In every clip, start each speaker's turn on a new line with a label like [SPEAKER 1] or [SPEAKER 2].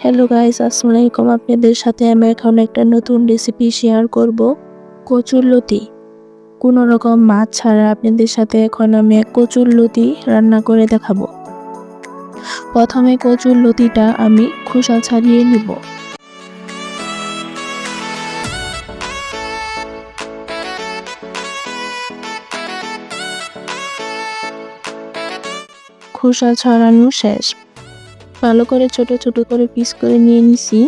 [SPEAKER 1] Hello guys, আসসালামু আলাইকুম। আপনাদের সাথে আমি এখন একটা নতুন রেসিপি শেয়ার করব, কচুরলতি। কোনো রকম মাছ ছাড়া আপনাদের সাথে এখন আমি কচুরলতি রান্না করে দেখাবো। প্রথমে কচুরলতিটা আমি খোসা ছাড়িয়ে নিব। খোসা ছাড়ানো শেষ। ভালো করে ছোট ছোট করে পিস করে নিয়ে নিছি।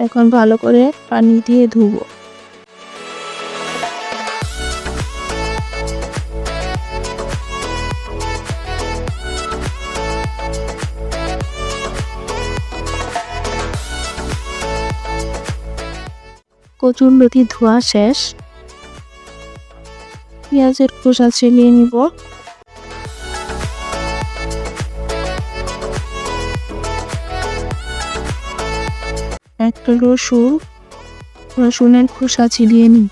[SPEAKER 1] এখন ভালো করে পানি দিয়ে ধুবো। কচুরলতি ধোয়া শেষ। পেঁয়াজের খোসা ছিলিয়ে নিব। একটা রসুনের খোসা ছিলিয়ে নিই।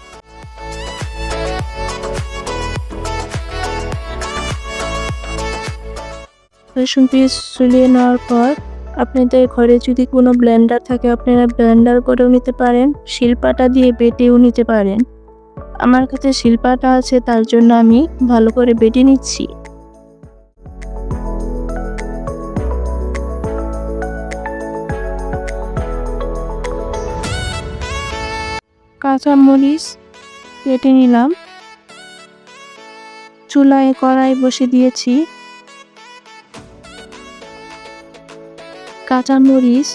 [SPEAKER 1] রসুন পেঁয়াজ ছুলিয়ে নেওয়ার পর আপনাদের ঘরে যদি কোনো ব্লেন্ডার থাকে আপনারা ব্লেন্ডার করেও নিতে পারেন, শিলপাটা দিয়ে বেটেও নিতে পারেন। আমার কাছে শিলপাটা আছে, তার জন্য আমি ভালো করে বেটে নিচ্ছি। কাঁচামরিচ কেটে নিলাম। চুলায় কড়াই বসে দিয়েছি। কাঁচামরিচ,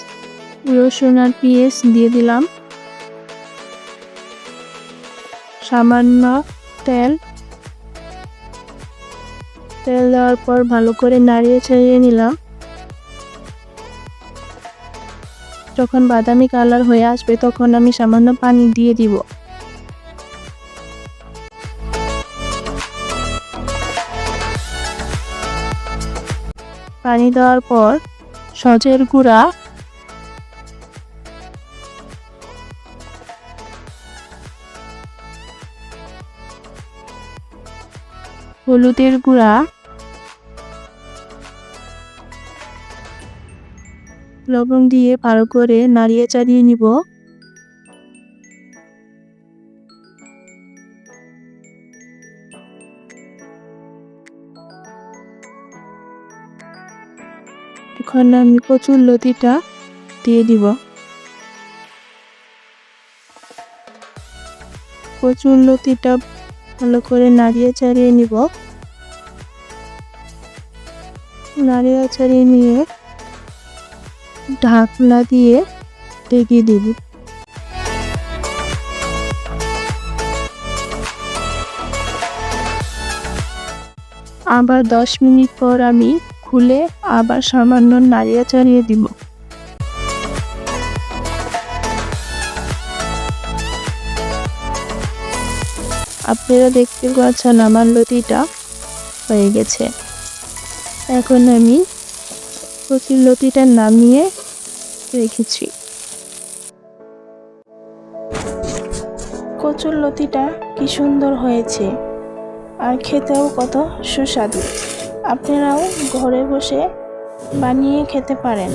[SPEAKER 1] রসুন আর পেঁয়াজ দিয়ে দিলাম। সামান্য তেল দেওয়ার পর ভালো করে নাড়িয়ে চাড়িয়ে নিলাম। যখন বাদামি কালার হয়ে আসবে তখন আমি সামান্য পানি দিয়ে দিব। পানি দেওয়ার পর সজের গুঁড়া, হলুদের গুঁড়া, লবণ দিয়ে ভালো করে নাড়িয়ে চাড়িয়ে নিব। এখন আমি কচুরলতিটা দিয়ে দিব। কচুরলতিটা ভালো করে নাড়িয়ে চাড়িয়ে নিব। নাড়িয়ে চাড়িয়ে নিয়ে ঢাকনা দিয়ে ঢেকে দিব। আবার 10 মিনিট পর আমি খুলে আবার সামান্য নাড়িয়ে চাড়িয়ে দিব। আপনারা দেখতে পাচ্ছেন আমার লতিটা হয়ে গেছে। এখন আমি কচুরলতিটা নামিয়ে রেখেছি। কচুরলতিটা কি সুন্দর হয়েছে আর খেতেও কত সুস্বাদু। আপনারাও ঘরে বসে বানিয়ে খেতে পারেন।